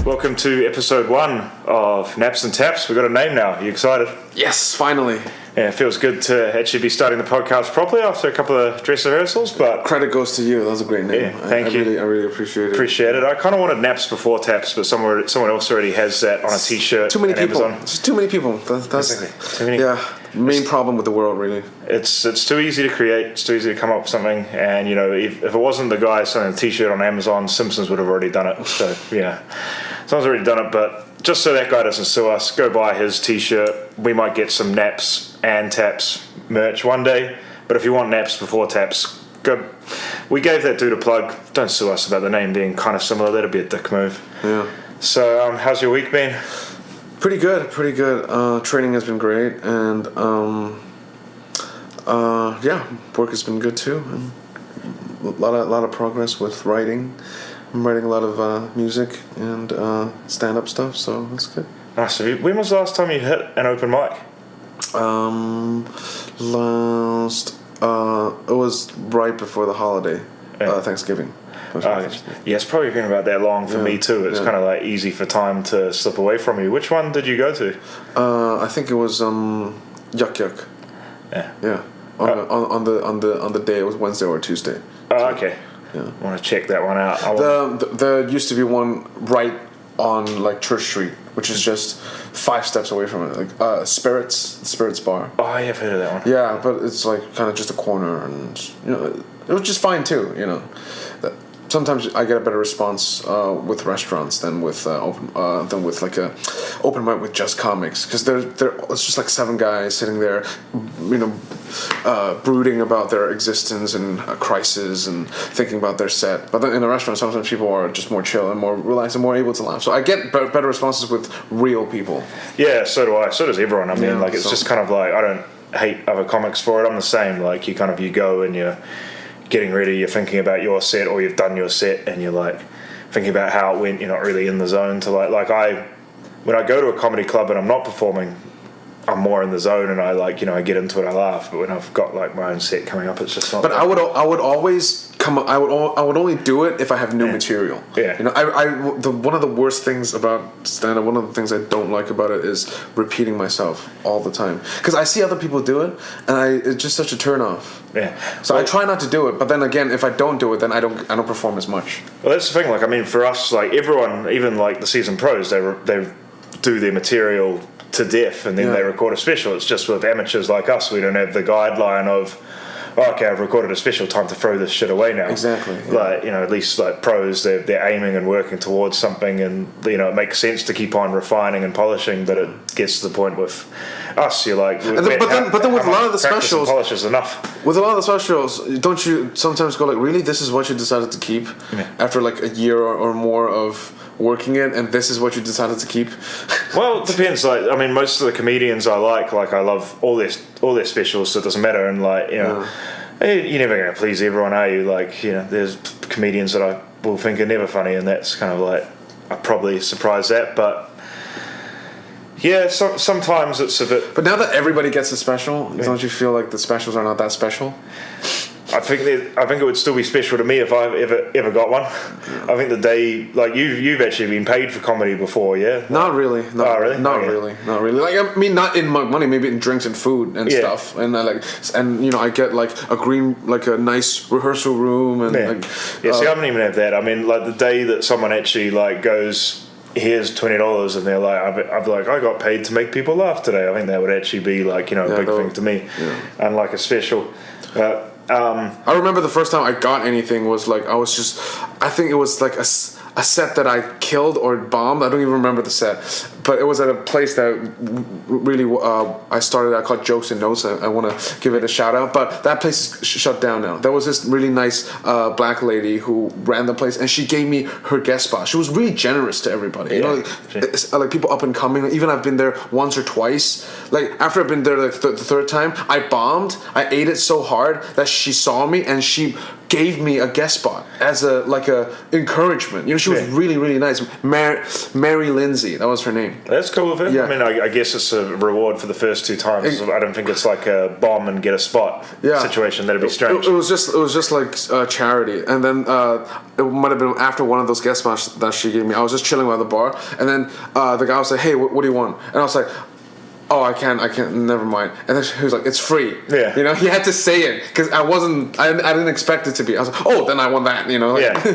Welcome to episode 1 of Naps and Taps. We've got a name now. Are you excited? Yes, finally. Yeah, it feels good to actually be starting the podcast properly after a couple of dress rehearsals, but... Credit goes to you. That was a great name. Yeah, thank you. I really appreciate it. Appreciate it. I kind of wanted Naps before Taps, but someone else already has that on a t-shirt. Too many people. Amazon. It's too many people. That's Exactly. Too many. Yeah, main problem with the world, really. It's too easy to create. It's too easy to come up with something. And, you know, if it wasn't the guy selling a t-shirt on Amazon, Simpsons would have already done it. So, yeah. Someone's already done it, but just so that guy doesn't sue us, go buy his t-shirt. We might get some Naps and Taps merch one day. But if you want Naps before Taps, go. We gave that dude a plug. Don't sue us about the name being kind of similar. That'd be a dick move. Yeah. So, how's your week been? Pretty good. Training has been great, and work has been good too. And a lot of progress with writing. I'm writing a lot of music and stand-up stuff, so that's good. Nice. So when was the last time you hit an open mic? It was right before the holiday, Thanksgiving. Yeah, it's probably been about that long for me too. It's kind of like easy for time to slip away from you. Which one did you go to? I think it was Yuck Yuck. Yeah. On the day, it was Wednesday or Tuesday. Oh, okay. Yeah. I want to check that one out. There used to be one right on like Church Street, which is just 5 steps away from it, like Spirits Bar. Oh, I have heard of that one. Yeah, but it's like kind of just a corner, and you know, it was just fine too. You know, sometimes I get a better response with restaurants than with like a open mic with just comics, because it's just like 7 guys sitting there, you know, brooding about their existence and a crisis and thinking about their set. But then in a restaurant, sometimes people are just more chill and more relaxed and more able to laugh. So I get better responses with real people. Yeah, so do I. So does everyone. I mean, it's just kind of like, I don't hate other comics for it. I'm the same. Like, you go and you're getting ready, you're thinking about your set, or you've done your set and you're like thinking about how it went. You're not really in the zone to when I go to a comedy club and I'm not performing, I'm more in the zone, and I get into it, I laugh. But when I've got like my own set coming up, it's just not. But I would always I would only do it if I have new material. Yeah. You know, one of the worst things about stand-up, one of the things I don't like about it is repeating myself all the time. Because I see other people do it, and it's just such a turn off. Yeah. So I try not to do it, but then again, if I don't do it, then I don't perform as much. Well, that's the thing. Like, I mean, for us, like everyone, even like the seasoned pros, they do their material to death, and then they record a special. It's just with amateurs like us, we don't have the guideline of, okay, I've recorded a special, time to throw this shit away now. Exactly. Yeah. Like, you know, at least like pros, they're aiming and working towards something, and you know, it makes sense to keep on refining and polishing. But it gets to the point with us, you're like, but then with a lot of the specials, polish is enough. With a lot of the specials, don't you sometimes go like, really, this is what you decided to keep after like a year or more of working it, and this is what you decided to keep? Well, it depends. Like, I mean, most of the comedians I love all their specials, so it doesn't matter. And like, you know, you're never going to please everyone, are you? Like, you know, there's comedians that I will think are never funny, and that's kind of like, I probably surprise that. But yeah, sometimes it's a bit. But now that everybody gets a special, don't you feel like the specials are not that special? I think it would still be special to me if I ever got one. I think the day, like, you've actually been paid for comedy before, yeah? Not really. Not really. Like, I mean, not in money, maybe in drinks and food and stuff. And you know, I get like a nice rehearsal room and See, I don't even have that. I mean, like the day that someone actually like goes, here's $20, and they're like, I've like, I got paid to make people laugh today. I think that would actually be like, you know, a big thing to me, and like a special. I remember the first time I got anything was like, I think it was like a set that I killed or bombed. I don't even remember the set, but it was at a place that really I started at called Jokes and Notes. I want to give it a shout out, but that place is shut down now. There was this really nice black lady who ran the place, and she gave me her guest spot. She was really generous to everybody. You know, like people up and coming. Even I've been there once or twice. Like after I've been there like the third time, I bombed. I ate it so hard that she saw me and she gave me a guest spot as a encouragement. You know, she was really, really nice. Mary Lindsay, that was her name. That's cool of her. Yeah. I mean, I guess it's a reward for the first 2 times. I don't think it's like a bomb and get a spot situation. That'd be strange. It was just like charity. And then it might have been after one of those guest spots that she gave me. I was just chilling by the bar, and then the guy was like, "Hey, what do you want?" And I was like, "Oh, I can't, never mind." And then he was like, "It's free." Yeah. You know, he had to say it because I didn't expect it to be. I was like, "Oh, then I want that," you know? Like,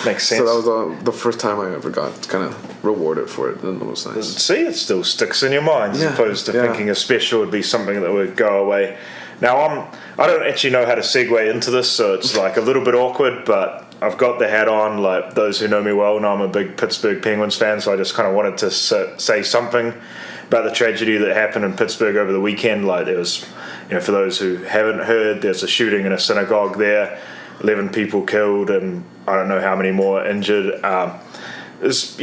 Makes sense. So that was the first time I ever got kind of rewarded for it. And it was nice. See, it still sticks in your mind as opposed to thinking a special would be something that would go away. Now, I don't actually know how to segue into this, so it's like a little bit awkward, but I've got the hat on. Like, those who know me well know I'm a big Pittsburgh Penguins fan, so I just kind of wanted to say something about the tragedy that happened in Pittsburgh over the weekend. Like, there was, for those who haven't heard, there's a shooting in a synagogue there, 11 people killed, and I don't know how many more injured. It's,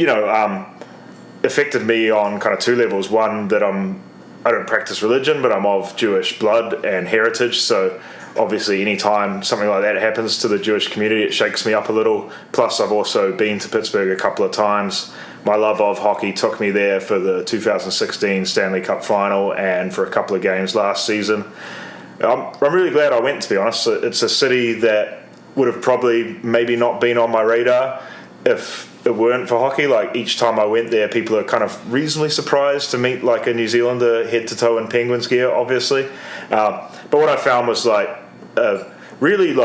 affected me on kind of 2 levels. One, that I don't practice religion, but I'm of Jewish blood and heritage, so obviously any time something like that happens to the Jewish community, it shakes me up a little. Plus, I've also been to Pittsburgh a couple of times. My love of hockey took me there for the 2016 Stanley Cup final and for a couple of games last season. I'm really glad I went, to be honest. It's a city that would have probably maybe not been on my radar if it weren't for hockey. Like, each time I went there, people are kind of reasonably surprised to meet like a New Zealander head to toe in Penguins gear, obviously. But what I found was really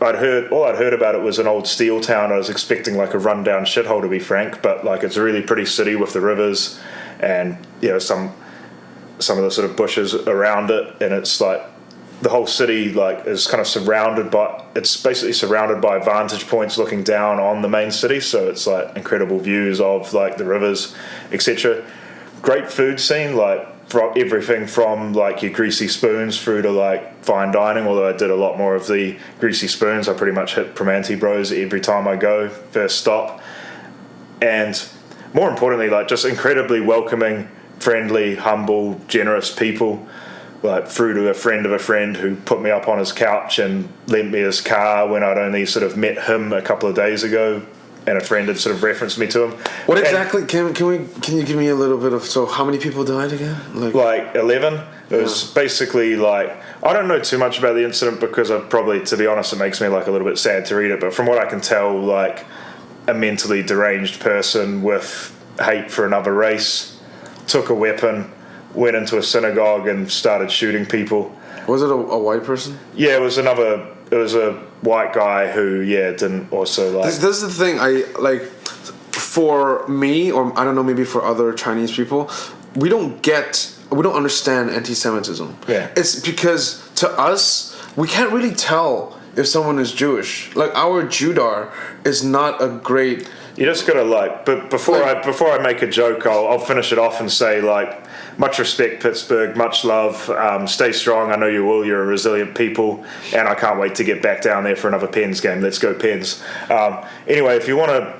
I'd heard about it was an old steel town. I was expecting like a rundown shithole, to be frank, but like it's a really pretty city with the rivers and some of the sort of bushes around it, and it's like the whole city like is kind of surrounded by vantage points looking down on the main city, so it's like incredible views of like the rivers, etc. Great food scene, like from everything from like your greasy spoons through to like fine dining, although I did a lot more of the greasy spoons. I pretty much hit Primanti Bros every time I go, first stop. And more importantly, like just incredibly welcoming, friendly, humble, generous people, like through to a friend of a friend who put me up on his couch and lent me his car when I'd only sort of met him a couple of days ago, and a friend had sort of referenced me to him. What exactly? Can you give me a little bit of? So how many people died again? Like 11. It was basically like, I don't know too much about the incident because I've probably, to be honest, it makes me like a little bit sad to read it. But from what I can tell, like a mentally deranged person with hate for another race took a weapon, went into a synagogue and started shooting people. Was it a white person? Yeah, it was a white guy who, didn't also like... This is the thing, for me, or I don't know, maybe for other Chinese people, we don't understand anti-Semitism. Yeah. It's because, to us, we can't really tell if someone is Jewish. Like, our Judar is not a great... You just gotta but before I make a joke, I'll finish it off and say much respect, Pittsburgh, much love. Stay strong. I know you will. You're a resilient people, and I can't wait to get back down there for another Pens game. Let's go Pens. Anyway, if you want to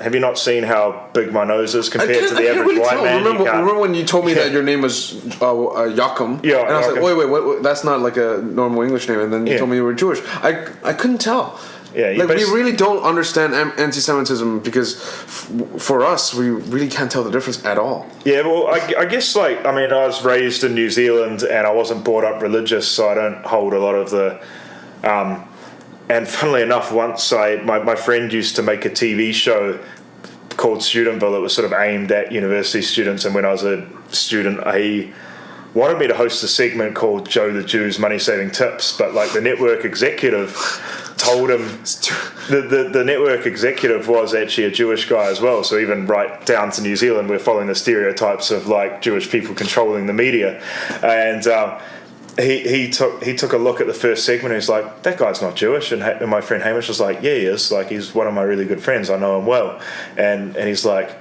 have you not seen how big my nose is compared to the average white man? Remember when you told me that your name was Joachim? Yeah, and I was like, wait, that's not like a normal English name. And then you told me you were Jewish. I couldn't tell. Yeah, we really don't understand anti-Semitism because for us, we really can't tell the difference at all. Yeah, well, I guess I was raised in New Zealand and I wasn't brought up religious, so I don't hold a lot of the... and funnily enough, once my friend used to make a TV show called Studentville. It was sort of aimed at university students, and when I was a student, he wanted me to host a segment called Joe the Jew's Money Saving Tips, but the network executive told him the network executive was actually a Jewish guy as well. So even right down to New Zealand, we're following the stereotypes of Jewish people controlling the media. And he took a look at the first segment and he's like, that guy's not Jewish. And my friend Hamish was like, yeah, he is. He's one of my really good friends. I know him well. And he's like,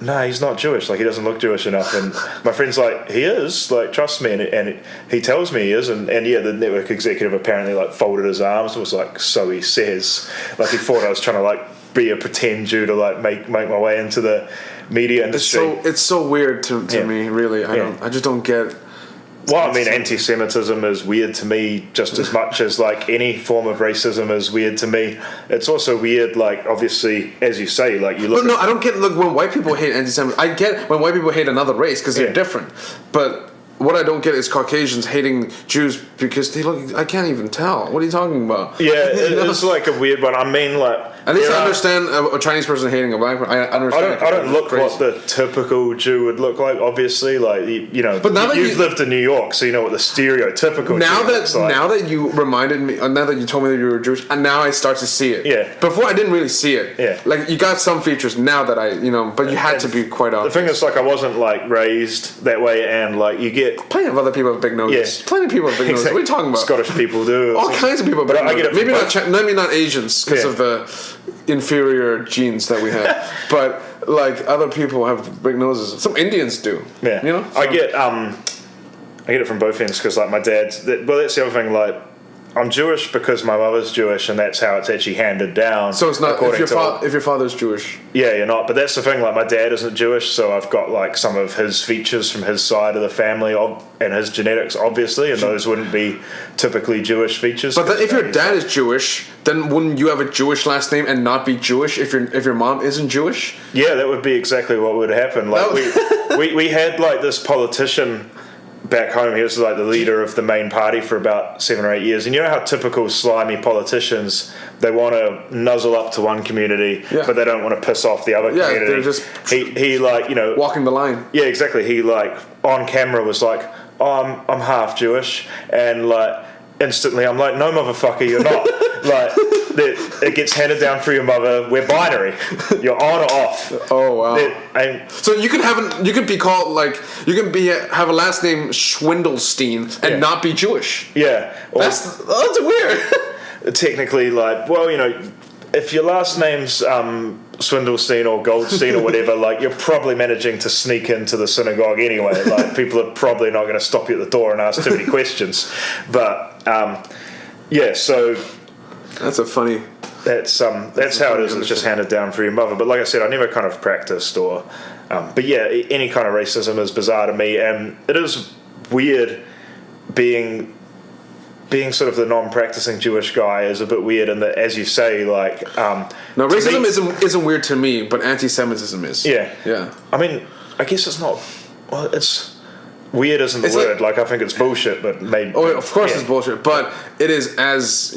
no, he's not Jewish. He doesn't look Jewish enough. And my friend's like, he is. Trust me. And he tells me he is. And the network executive apparently folded his arms and was like, so he says. He thought I was trying to be a pretend Jew to make my way into the media industry. It's so weird to me, really. I just don't get Well, I mean, anti-Semitism is weird to me just as much as like any form of racism is weird to me. It's also weird, like obviously, as you say, like you look. But no, I don't get. Look, when white people hate anti-Semitism, I get when white people hate another race because they're different. But what I don't get is Caucasians hating Jews because they look. I can't even tell. What are you talking about? Yeah, it's like a weird one. I mean, like. At least I understand a Chinese person hating a black person. I understand. I don't look what the typical Jew would look like. Obviously, like you know. But now that you've lived in New York, so you know what the stereotypical. Now Jew looks like. Now that you reminded me, now that you told me that you were Jewish, and now I start to see it. Yeah. Before I didn't really see it. Yeah. Like you got some features now that but you had to be quite obvious. The thing is, like, I wasn't like raised that way, and like you get plenty of other people with big noses. Yeah. Plenty of people with big noses. What are you talking about? Scottish people do. All kinds of people. But I get it. Maybe not Asians because of the inferior genes that we have, but like other people have big noses. Some Indians do. Yeah, you know. So. I get it from both ends because like my dad's. Well, that's the other thing. Like, I'm Jewish because my mother's Jewish, and that's how it's actually handed down. So it's not if your father's Jewish. Yeah, you're not. But that's the thing. Like, my dad isn't Jewish, so I've got like some of his features from his side of the family and his genetics, obviously, and those wouldn't be typically Jewish features. But if your dad is Jewish, then wouldn't you have a Jewish last name and not be Jewish if your mom isn't Jewish? Yeah, that would be exactly what would happen. Like we had like this politician back home. He was like the leader of the main party for about 7 or 8 years, and you know how typical slimy politicians, they want to nuzzle up to one community, but they don't want to piss off the other community. They're just he like, you know, walking the line. Yeah, exactly. He like on camera was like, oh, I'm half Jewish, and like instantly I'm like, no, motherfucker, you're not. Like it gets handed down through your mother. We're binary. You're on or off. Oh wow! So you could have have a last name Schwindelstein and not be Jewish. Yeah, that's weird. Technically, like, well, you know, if your last name's Swindelstein or Goldstein or whatever, like you're probably managing to sneak into the synagogue anyway. Like people are probably not going to stop you at the door and ask too many questions. But yeah, so. That's a funny. That's how it is. It's just handed down for your mother. But like I said, I never kind of practiced or. But yeah, any kind of racism is bizarre to me, and it is weird being sort of the non-practicing Jewish guy is a bit weird, and that, as you say, like. No, racism isn't weird to me, but anti-Semitism is. Yeah. Yeah. I mean, I guess it's not. Well, it's. Weird isn't the word. Like I think it's bullshit, but maybe. Oh, of course it's bullshit, but it is as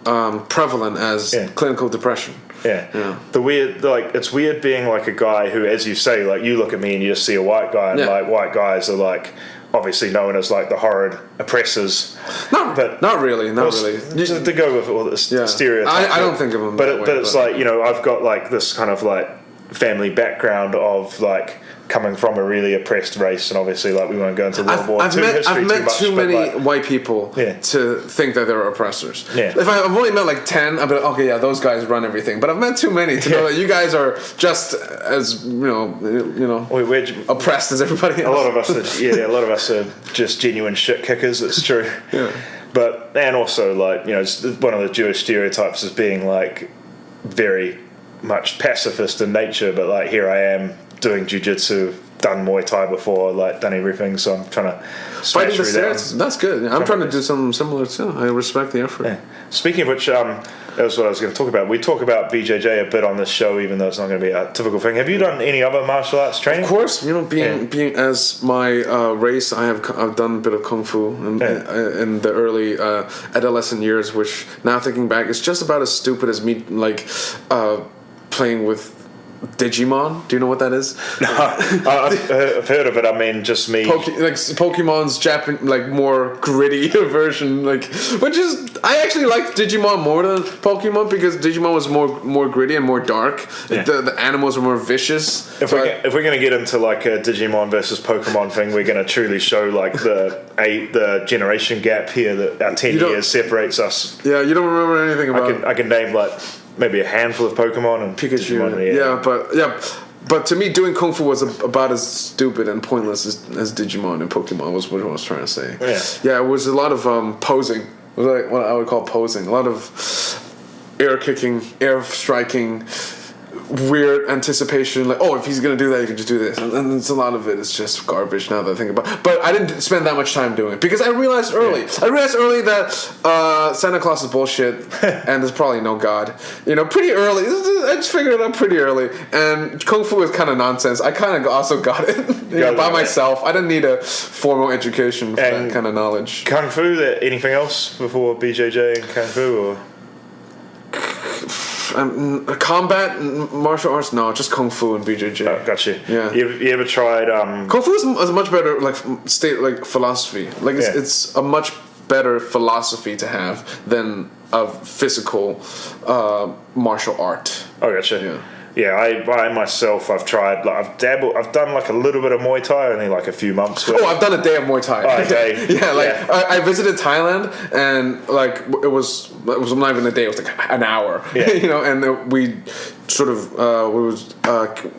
prevalent as clinical depression. Yeah. The weird, like, it's weird being like a guy who, as you say, like you look at me and you just see a white guy, and like white guys are like obviously known as like the horrid oppressors. Not really. To go with all this stereotypes. I don't think of them. But it's like, you know, I've got like this kind of like family background of like. Coming from a really oppressed race, and obviously, like we won't go into World War II history I've met too many like, white people to think that they're oppressors. Yeah. If I've only met like 10, I'd be like, okay, yeah, those guys run everything. But I've met too many to know that you guys are just as we're oppressed as everybody else. A lot of us are just genuine shit kickers. It's true. Yeah. But and also like one of the Jewish stereotypes is being like very much pacifist in nature, but like here I am. Doing jiu-jitsu, done Muay Thai before, like done everything, so I'm trying to smash through that. That's good. I'm trying to do something similar too. I respect the effort. Yeah. Speaking of which, that was what I was going to talk about. We talk about BJJ a bit on this show, even though it's not going to be a typical thing. Have you done any other martial arts training? Of course, being as my race, I've done a bit of kung fu in the early adolescent years, which now thinking back is just about as stupid as me like playing with Digimon. Do you know what that is? No, I've heard of it. I mean, just me. Pokemon's more gritty version, which is I actually liked Digimon more than Pokemon because Digimon was more gritty and more dark. Yeah. The animals were more vicious. If we're gonna get into like a Digimon versus Pokemon thing, we're gonna truly show like the generation gap here that our 10 years separates us. Yeah, you don't remember anything about. I can name like. Maybe a handful of Pokemon and Pikachu. But to me, doing Kung Fu was about as stupid and pointless as Digimon and Pokemon was what I was trying to say. Yeah, it was a lot of posing. It was like what I would call posing. A lot of air kicking, air striking. weird anticipation, like, oh, if he's gonna do that, you can just do this, and it's a lot of it is just garbage now that I think about it. But I didn't spend that much time doing it because I realized early that Santa Claus is bullshit and there's probably no God, pretty early. I just figured it out pretty early, and Kung Fu is kind of nonsense. I kind of also got it by myself. I didn't need a formal education for that kind of knowledge. Kung Fu, anything else before BJJ and Kung Fu, or? Combat martial arts, no, just Kung Fu and BJJ. Oh, gotcha. Yeah. You ever tried Kung Fu is a much better philosophy. It's a much better philosophy to have than a physical martial art. Oh, gotcha. Yeah, I myself, I've tried, I've done a little bit of Muay Thai, only a few months ago. Oh, I've done a day of Muay Thai. Oh, a day. I visited Thailand, and it was not even a day, it was an hour. Yeah. And we sort of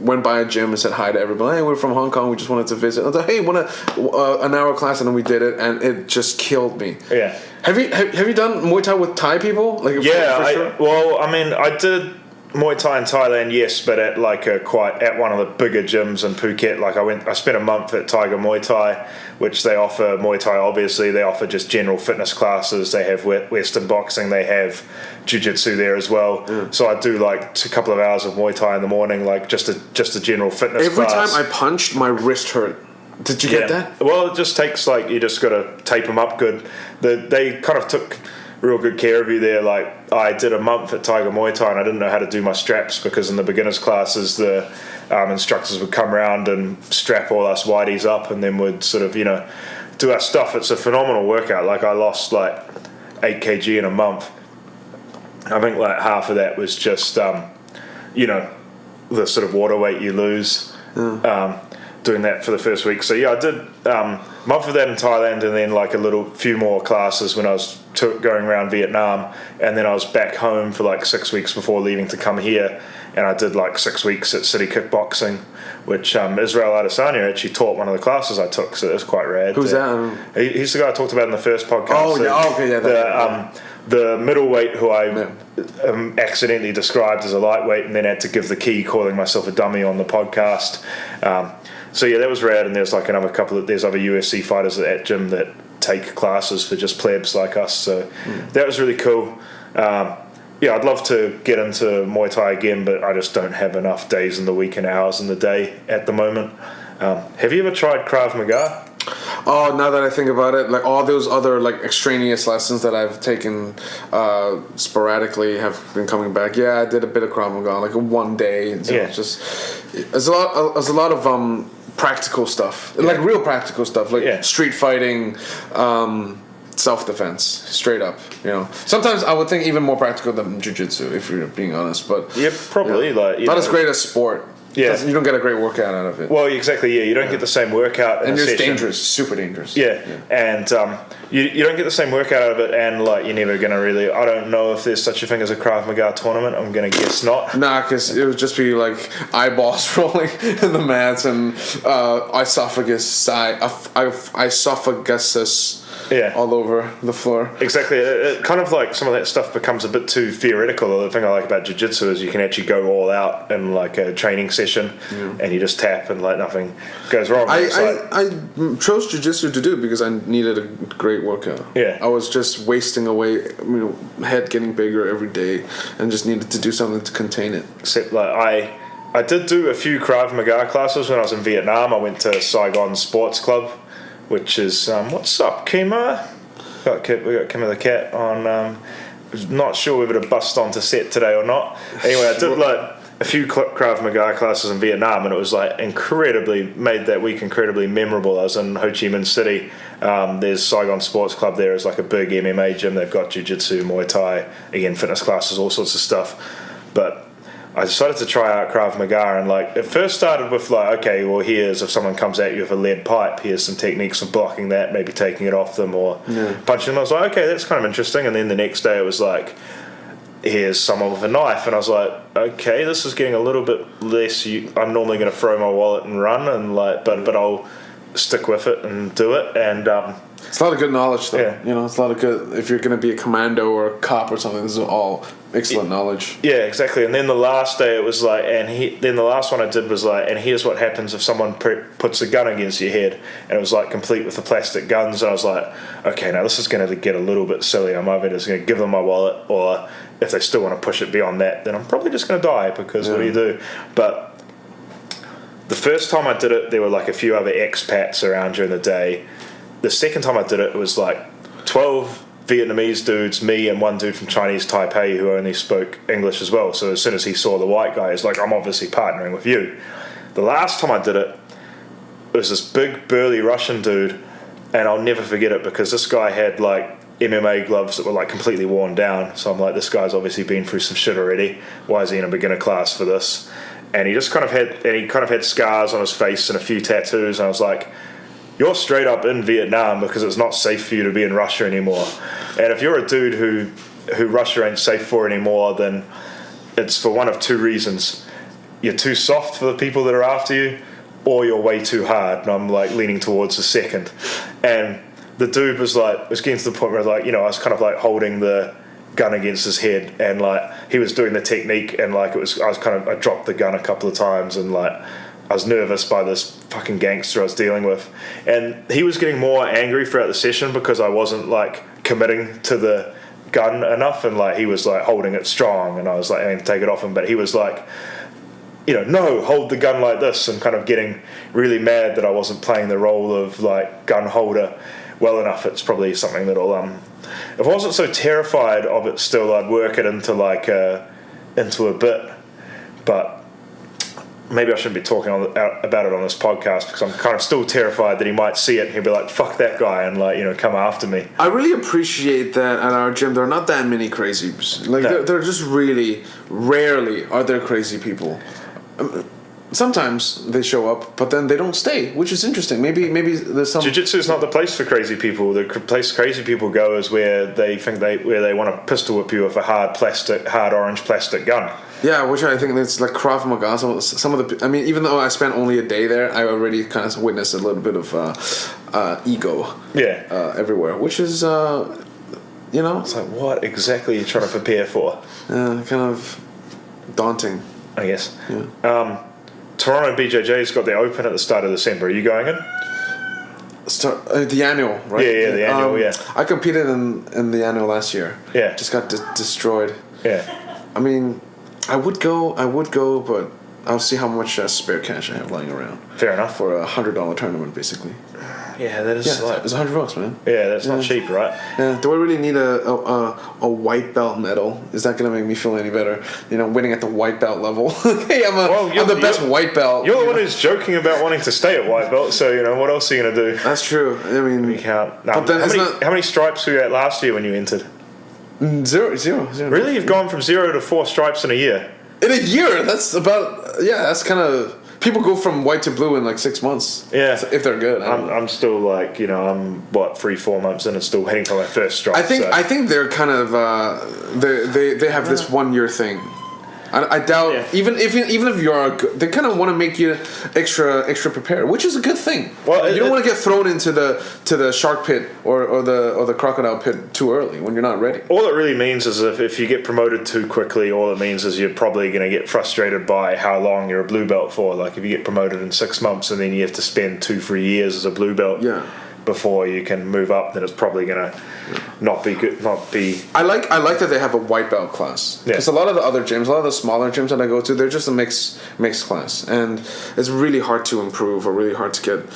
went by a gym and said hi to everybody. Hey, we're from Hong Kong, we just wanted to visit. I was like, hey, want an hour class? And then we did it, and it just killed me. Yeah. Have you done Muay Thai with Thai people? For sure? I did Muay Thai in Thailand, yes, but at at one of the bigger gyms in Phuket. I spent a month at Tiger Muay Thai, which they offer Muay Thai. Obviously, they offer just general fitness classes. They have Western boxing. They have Jiu-Jitsu there as well. So I do a couple of hours of Muay Thai in the morning, just a general fitness Every class. time I punched, my wrist hurt. Did you get that? Well, it just takes you just got to tape them up good. They kind of took real good care of you there. I did a month at Tiger Muay Thai and I didn't know how to do my straps because in the beginners classes the instructors would come around and strap all us whiteys up and then would sort of do our stuff. It's a phenomenal workout. I lost 8 kg in a month. I think half of that was just the sort of water weight you lose doing that for the first week. So I did a month of that in Thailand and then a few more classes when I was going around Vietnam, and then I was back home for 6 weeks before leaving to come here, and I did 6 weeks at City Kickboxing, which Israel Adesanya actually taught one of the classes I took, so it was quite rad. Who's that? He's the guy I talked about in the first podcast. Oh, yeah, okay, yeah. The middleweight who I accidentally described as a lightweight and then had to give the key calling myself a dummy on the podcast. So that was rad, and there's there's other UFC fighters at that gym that take classes for just plebs like us, so that was really cool. I'd love to get into Muay Thai again, but I just don't have enough days in the week and hours in the day at the moment. Have you ever tried Krav Maga? Oh, now that I think about it, all those other extraneous lessons that I've taken sporadically have been coming back. Yeah, I did a bit of Krav Maga, one day. So there's a lot of practical stuff, real practical stuff, street fighting, self-defense, straight up. Sometimes I would think even more practical than jiu-jitsu, if you're being honest. But probably not as great as sport. Yeah, you don't get a great workout out of it. Well, exactly. Yeah, you don't get the same workout, and it's dangerous, super dangerous. Yeah. And you don't get the same workout out of it, and you're never gonna really. I don't know if there's such a thing as a Krav Maga tournament. I'm gonna guess not. Nah, because it would just be eyeballs rolling in the mats and esophagus all over the floor. Exactly. It kind of some of that stuff becomes a bit too theoretical. The thing I like about jiu-jitsu is you can actually go all out in a training session and you just tap and nothing goes wrong. I chose jiu-jitsu to do because I needed a great workout. Yeah. I was just wasting away, head getting bigger every day and just needed to do something to contain it. Except I did do a few Krav Maga classes when I was in Vietnam. I went to Saigon Sports Club, which is what's up, Kima? We got Kima the cat on. Not sure whether to bust onto set today or not. Anyway, I did a few Krav Maga classes in Vietnam, and it was made that week incredibly memorable. I was in Ho Chi Minh City. There's Saigon Sports Club there. It's a big MMA gym. They've got jiu-jitsu, Muay Thai, again fitness classes, all sorts of stuff. But I decided to try out Krav Maga, and it first started with okay, well, here's if someone comes at you with a lead pipe, here's some techniques for blocking that, maybe taking it off them or punching them. I was like, okay, that's kind of interesting. And then the next day it was here's someone with a knife, and I was like, okay, this is getting a little bit less. I'm normally going to throw my wallet and run, and but I'll stick with it and do it. And It's a lot of good knowledge, though. Yeah. You know, it's a lot of good. If you're going to be a commando or a cop or something, this is all excellent knowledge. Yeah, exactly. And then the last day it was like, then the last one I did was like, and here's what happens if someone puts a gun against your head, and it was like complete with the plastic guns, and I was like, okay, now this is going to get a little bit silly. I'm either just going to give them my wallet, or if they still want to push it beyond that, then I'm probably just going to die, because what do you do? But the first time I did it, there were like a few other expats around during the day. The second time I did it, it was like 12 Vietnamese dudes, me and one dude from Chinese Taipei who only spoke English as well. So as soon as he saw the white guy, he's like, I'm obviously partnering with you. The last time I did it, it was this big burly Russian dude, and I'll never forget it because this guy had like MMA gloves that were like completely worn down. So I'm like, this guy's obviously been through some shit already. Why is he in a beginner class for this? And he just kind of had scars on his face and a few tattoos, and I was like, you're straight up in Vietnam because it's not safe for you to be in Russia anymore. And if you're a dude who Russia ain't safe for anymore, then it's for one of two reasons. You're too soft for the people that are after you, or you're way too hard. And I'm like leaning towards the second. And the dude was getting to the point where like, you know, I was kind of like holding the gun against his head, and like he was doing the technique, and like I dropped the gun a couple of times, and like I was nervous by this fucking gangster I was dealing with, and he was getting more angry throughout the session because I wasn't like committing to the gun enough, and like he was like holding it strong, and I was like having to take it off him, but he was like, you know, no, hold the gun like this, and kind of getting really mad that I wasn't playing the role of like gun holder well enough. It's probably something that'll if I wasn't so terrified of it still, I'd work it into like into a bit, but maybe I shouldn't be talking about it on this podcast because I'm kind of still terrified that he might see it and he'll be like, fuck that guy, and like, you know, come after me. I really appreciate that at our gym there are not that many crazies. Like they're just really rarely are there crazy people. Sometimes they show up, but then they don't stay, which is interesting. Maybe there's some. Jiu-Jitsu is not the place for crazy people. The place crazy people go is where they want to pistol whip you with a hard orange plastic gun. Yeah, which I think it's like Krav Maga. Some of the, I mean, even though I spent only a day there, I already kind of witnessed a little bit of ego. Yeah. Everywhere, which is, you know, it's like, what exactly are you trying to prepare for? Kind of daunting, I guess. Yeah. Toronto BJJ's got their open at the start of December. Are you going in? The annual, right? Yeah, the annual. Yeah. I competed in the annual last year. Yeah. Just got destroyed. Yeah. I mean, I would go, but I'll see how much spare cash I have lying around. Fair enough. For a $100 tournament, basically. Yeah, that is it's $100, man. Yeah, that's not cheap, right? Yeah. Do I really need a white belt medal? Is that gonna make me feel any better? You know, winning at the white belt level. Hey, I'm the best white belt. You're the one who's joking about wanting to stay at white belt. So you know, what else are you gonna do? That's true. I mean, you can't. No, but then how many stripes were you at last year when you entered? Zero. Really, you've gone from 0 to 4 stripes in a year. In a year, that's about That's kind of. People go from white to blue in like 6 months. Yeah, if they're good. I'm still like, you know, I'm 3-4 months in and still heading for my first stripe. I think they're kind of they have this 1 year thing. I doubt even if you're good, they kind of want to make you extra prepared, which is a good thing. Well, you don't want to get thrown into the shark pit or the crocodile pit too early when you're not ready. All it really means is if you get promoted too quickly, all it means is you're probably going to get frustrated by how long you're a blue belt for. Like if you get promoted in 6 months and then you have to spend 2-3 years as a blue belt. Yeah. Before you can move up, then it's probably gonna not be good. I like that they have a white belt class because a lot of the other gyms, a lot of the smaller gyms that I go to, they're just a mixed class, and it's really hard to improve or really hard to get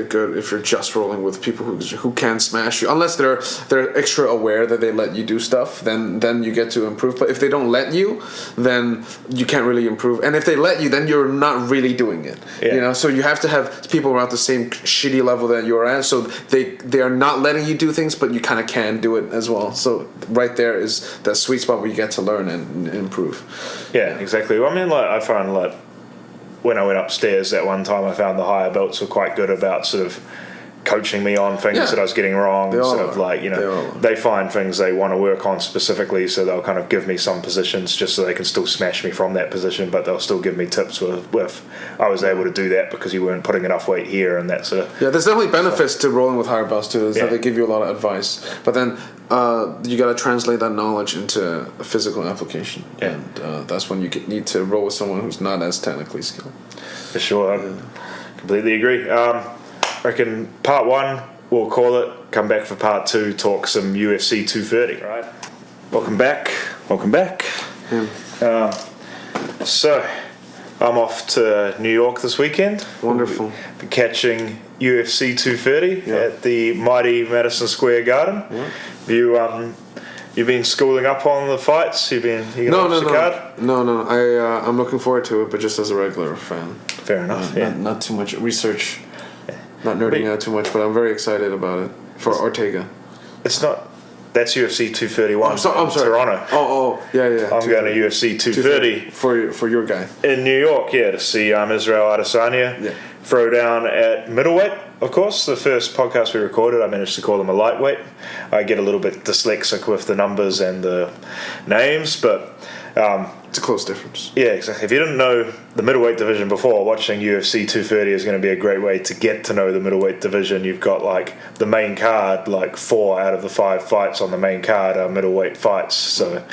good if you're just rolling with people who can smash you. Unless they're extra aware that they let you do stuff, then you get to improve. But if they don't let you, then you can't really improve. And if they let you, then you're not really doing it. Yeah. You know, so you have to have people around the same shitty level that you're at. So they are not letting you do things, but you kind of can do it as well. So right there is that sweet spot where you get to learn and improve. Yeah, exactly. Well, I mean, like I find like when I went upstairs that one time, I found the higher belts were quite good about sort of coaching me on things that I was getting wrong. Sort of like, they find things they want to work on specifically, so they'll kind of give me some positions just so they can still smash me from that position, but they'll still give me tips with I was able to do that because you weren't putting enough weight here and that sort of. Yeah, there's definitely benefits to rolling with higher belts too, is that they give you a lot of advice, but then you got to translate that knowledge into a physical application, and that's when you need to roll with someone who's not as technically skilled. For sure, I completely agree. I reckon part 1 we'll call it. Come back for part 2. Talk some UFC 230. Right. Welcome back. So I'm off to New York this weekend. Wonderful. Be catching UFC 230 at the mighty Madison Square Garden. Yeah. You've been schooling up on the fights? You No. I'm looking forward to it, but just as a regular fan. Fair enough. Not too much research. Not nerding out too much, but I'm very excited about it for Ortega. It's not. That's UFC 231. I'm sorry. Toronto. Yeah. I'm going to UFC 230 for your guy in New York. Yeah, to see Israel Adesanya. Yeah. Throw down at middleweight. Of course, the first podcast we recorded, I managed to call him a lightweight. I get a little bit dyslexic with the numbers and the names, but it's a close difference. Yeah, exactly. If you didn't know the middleweight division before, watching UFC 230 is going to be a great way to get to know the middleweight division. You've got like the main card, like 4 out of the 5 fights on the main card are middleweight fights. So,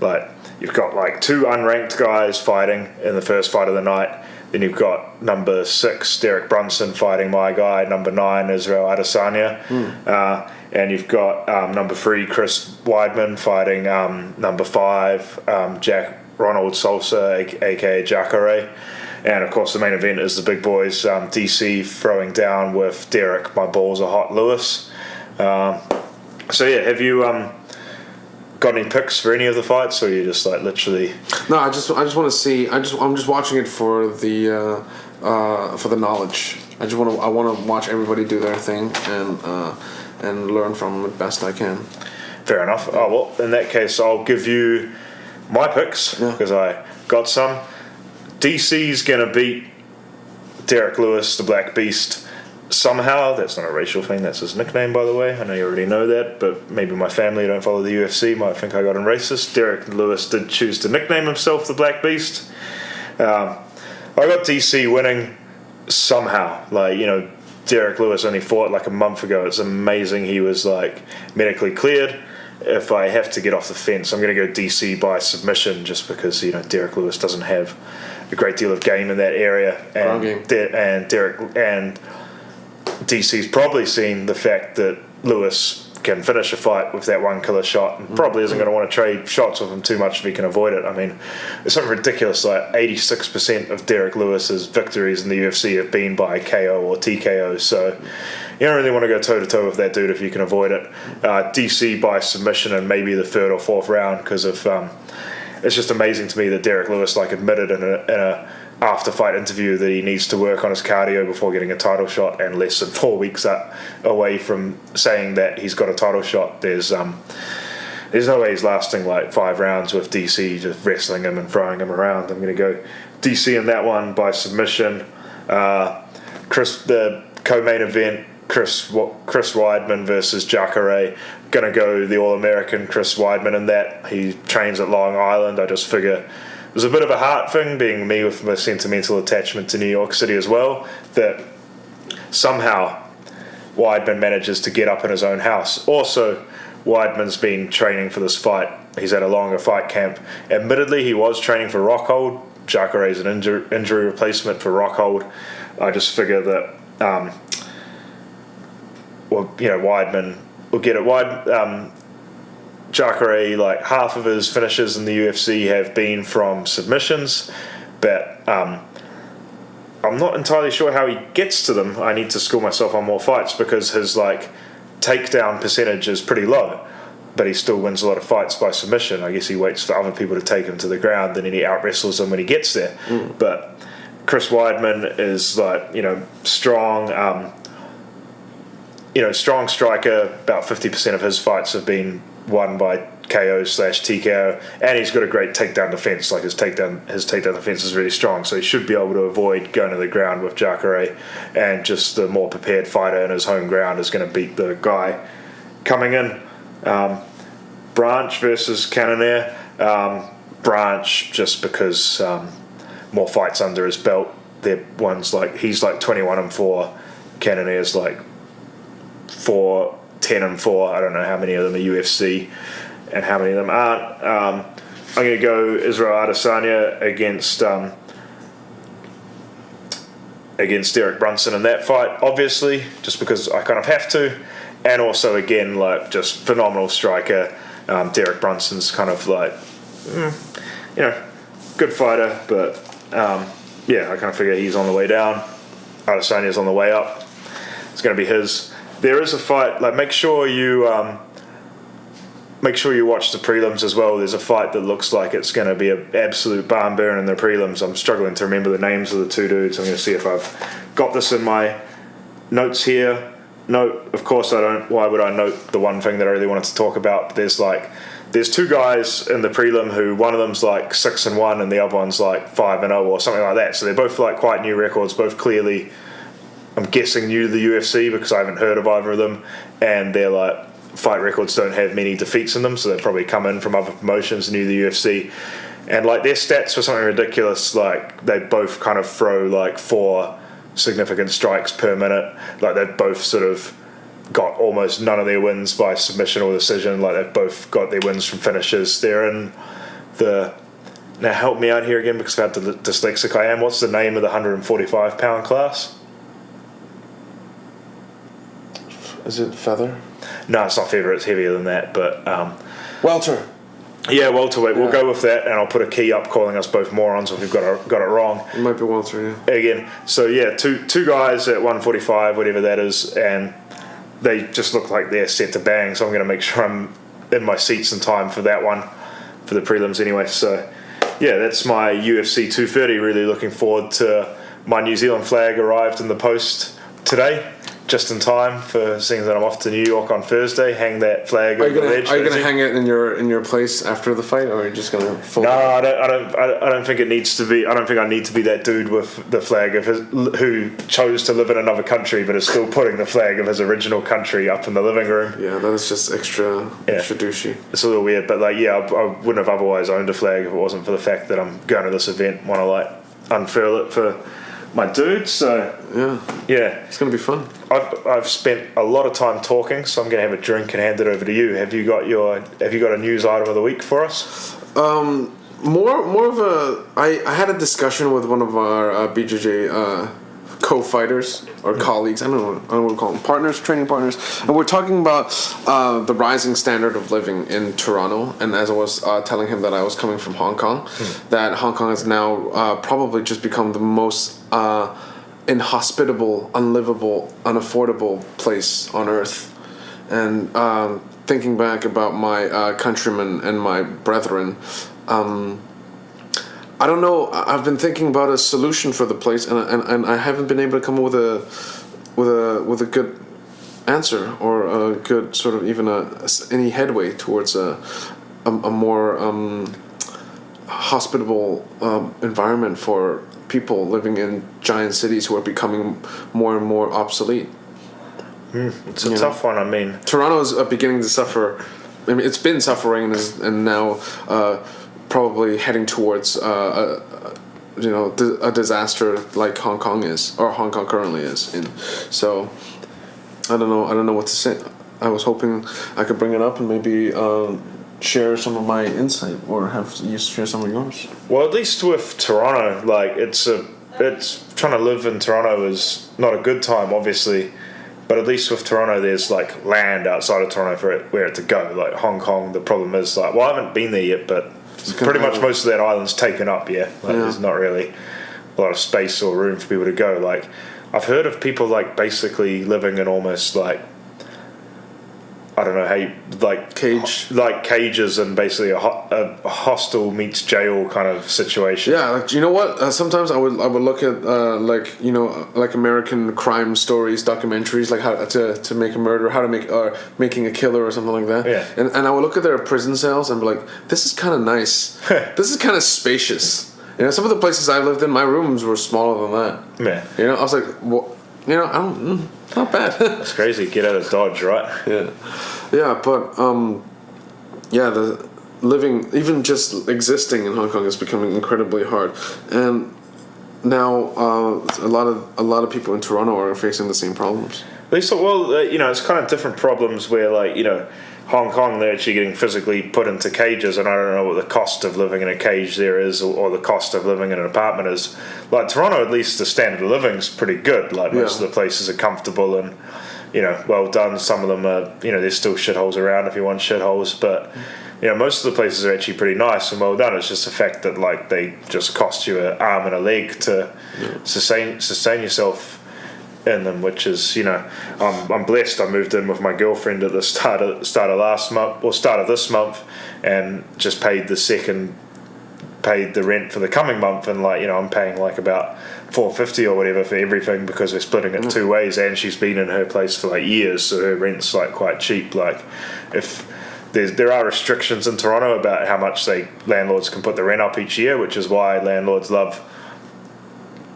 like, you've got like 2 unranked guys fighting in the first fight of the night. Then you've got number 6, Derek Brunson, fighting my guy. Number 9, Israel Adesanya. And you've got number 3, Chris Weidman, fighting number 5, Jack Ronald Salsa, a.k.a. Jacare. And, of course, the main event is the big boys, DC throwing down with Derek, my balls are hot, Lewis. Have you got any picks for any of the fights, or are you just like literally? No, I just want to see. I'm just watching it for the knowledge. I want to watch everybody do their thing and learn from them best I can. Fair enough. Oh well, in that case, I'll give you my picks because I got some. DC's gonna beat Derek Lewis, the Black Beast. Somehow, that's not a racial thing, that's his nickname, by the way. I know you already know that, but maybe my family who don't follow the UFC might think I got him racist. Derek Lewis did choose to nickname himself the Black Beast. I got DC winning somehow. Derek Lewis only fought like a month ago. It's amazing he was like medically cleared. If I have to get off the fence, I'm going to go DC by submission just because, Derek Lewis doesn't have a great deal of game in that area. And DC's probably seen the fact that Lewis can finish a fight with that one killer shot and probably isn't going to want to trade shots with him too much if he can avoid it. I mean, it's something ridiculous, like 86% of Derek Lewis's victories in the UFC have been by KO or TKO, so you don't really want to go toe-to-toe with that dude if you can avoid it. DC by submission and maybe the 3rd or 4th round because of it's just amazing to me that Derek Lewis admitted in a after-fight interview that he needs to work on his cardio before getting a title shot, and less than 4 weeks away from saying that he's got a title shot. There's no way he's lasting 5 rounds with DC just wrestling him and throwing him around. I'm going to go DC in that one by submission. The co-main event, Chris Weidman versus Jacare. Going to go the All-American Chris Weidman in that. He trains at Long Island. I just figure it was a bit of a heart thing, being me with my sentimental attachment to New York City as well, that somehow Weidman manages to get up in his own house. Also, Weidman's been training for this fight. He's at a longer fight camp. Admittedly, he was training for Rockhold. Jacare is an injury replacement for Rockhold. I just figure that, Weidman will get it. Jacare, half of his finishes in the UFC have been from submissions, but I'm not entirely sure how he gets to them. I need to school myself on more fights because his takedown percentage is pretty low, but he still wins a lot of fights by submission. I guess he waits for other people to take him to the ground and then he out-wrestles them when he gets there. But Chris Weidman is strong, strong striker. About 50% of his fights have been won by KO/TKO, and he's got a great takedown defense. Like his takedown defense is really strong, so he should be able to avoid going to the ground with Jacare, and just the more prepared fighter in his home ground is going to beat the guy coming in. Branch versus Cannonier. Branch, just because more fights under his belt. He's like 21-4. Cannonier's like 10-4. I don't know how many of them are UFC and how many of them aren't. I'm going to go Israel Adesanya against Derek Brunson in that fight, obviously, just because I kind of have to. And also, again, like, just phenomenal striker. Derek Brunson's kind of like, good fighter, but I kind of figure he's on the way down. Adesanya's on the way up. It's going to be his. There is a fight. Like, make sure you watch the prelims as well. There's a fight that looks like it's going to be an absolute barn burner in the prelims. I'm struggling to remember the names of the two dudes. I'm going to see if I've got this in my notes here. No, of course I don't. Why would I note the one thing that I really wanted to talk about? There's two guys in the prelim who one of them's like 6-1 and the other one's like 5-0 or something like that. So they're both like quite new records, both clearly, I'm guessing, new to the UFC because I haven't heard of either of them. And their like fight records don't have many defeats in them, so they probably come in from other promotions new to the UFC. And like their stats were something ridiculous. Like they both kind of throw like 4 significant strikes per minute. Like they've both sort of got almost none of their wins by submission or decision. Like they've both got their wins from finishes. They're in the, now help me out here again because of how dyslexic I am. What's the name of the 145 pound class? Is it feather? No, it's not feather, it's heavier than that, but welter. Yeah, welterweight. We'll go with that, and I'll put a key up calling us both morons if we've got it wrong. It might be welter, yeah. Again, so yeah, two guys at 145, whatever that is, and they just look like they're set to bang, so I'm going to make sure I'm in my seats in time for that one, for the prelims anyway. So yeah, that's my UFC 230. Really looking forward to my New Zealand flag arrived in the post today. Just in time for seeing that I'm off to New York on Thursday. Hang that flag over the ledge. Are you gonna hang it in your place after the fight, or are you just gonna fold it? I don't think it needs to be. I don't think I need to be that dude with the flag of his, who chose to live in another country but is still putting the flag of his original country up in the living room. Yeah, that is just extra douchey. It's a little weird, but like, yeah, I wouldn't have otherwise owned a flag if it wasn't for the fact that I'm going to this event. Want to like unfurl it for my dude, so yeah, it's gonna be fun. I've spent a lot of time talking, so I'm gonna have a drink and hand it over to you. Have you got a news item of the week for us? More of a. I had a discussion with one of our BJJ co-fighters or colleagues. I don't know what to call them. Partners, training partners, and we're talking about the rising standard of living in Toronto. And as I was telling him that I was coming from Hong Kong, that Hong Kong has now probably just become the most inhospitable, unlivable, unaffordable place on earth. And thinking back about my countrymen and my brethren, I don't know. I've been thinking about a solution for the place, and I haven't been able to come up with a good answer or a good sort of even any headway towards a more hospitable environment for people living in giant cities who are becoming more and more obsolete. It's a tough one. I mean, Toronto is beginning to suffer. I mean, it's been suffering and now probably heading towards a disaster like Hong Kong is, or Hong Kong currently is in. So I don't know what to say. I was hoping I could bring it up and maybe share some of my insight, or have you share some of yours. Well, at least with Toronto, like it's trying to live in Toronto is not a good time, obviously. But at least with Toronto, there's like land outside of Toronto for where it to go. Like Hong Kong, the problem is like, well, I haven't been there yet, but pretty much most of that island's taken up. There's not really a lot of space or room for people to go. Like I've heard of people like basically living in almost like I don't know how you, like cages, and basically a hostel meets jail kind of situation. Yeah, like, you know what? Sometimes I would look at like American crime stories, documentaries, like how to make a murder, how to make or making a killer or something like that. Yeah. And I would look at their prison cells and be like, this is kind of nice. This is kind of spacious. You know, some of the places I lived in, my rooms were smaller than that. Yeah. You know, I was like, well, you know, not bad. That's crazy. Get out of Dodge, right? Yeah, but the living, even just existing in Hong Kong is becoming incredibly hard, and now a lot of people in Toronto are facing the same problems. It's kind of different problems where, like, you know, Hong Kong, they're actually getting physically put into cages, and I don't know what the cost of living in a cage there is, or the cost of living in an apartment is. Like Toronto, at least the standard of living's pretty good. Like most of the places are comfortable and, you know, well done. Some of them are, you know, there's still shitholes around if you want shitholes, but, you know, most of the places are actually pretty nice and well done. It's just the fact that, like, they just cost you an arm and a leg to sustain yourself in them, which is, you know, I'm blessed. I moved in with my girlfriend at the start of this month, and just paid the rent for the coming month, and, like, you know, I'm paying like about $450 or whatever for everything because we're splitting it two ways, and she's been in her place for like years, so her rent's like quite cheap. Like, if there are restrictions in Toronto about how much landlords can put the rent up each year, which is why landlords love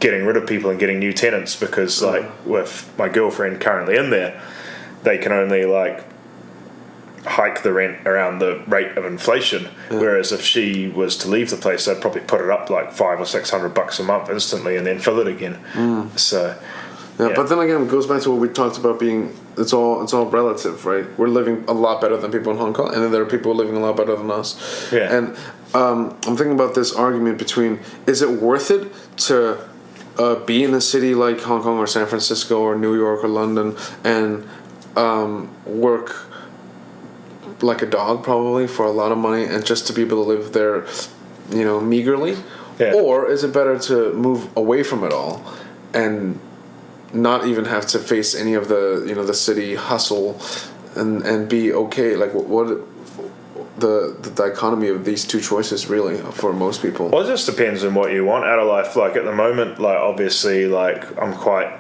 getting rid of people and getting new tenants, because like with my girlfriend currently in there, they can only like hike the rent around the rate of inflation, whereas if she was to leave the place, they'd probably put it up like $500 or $600 a month instantly and then fill it again. So but then again, it goes back to what we talked about being it's all relative, right? We're living a lot better than people in Hong Kong, and then there are people living a lot better than us. And I'm thinking about this argument between, is it worth it to be in a city like Hong Kong or San Francisco or New York or London and work like a dog probably for a lot of money and just to be able to live there, you know, meagerly? Or is it better to move away from it all and not even have to face any of the, you know, the city hustle and be okay? Like, what the dichotomy of these two choices really for most people? Well, it just depends on what you want out of life. Like at the moment, like obviously, like I'm quite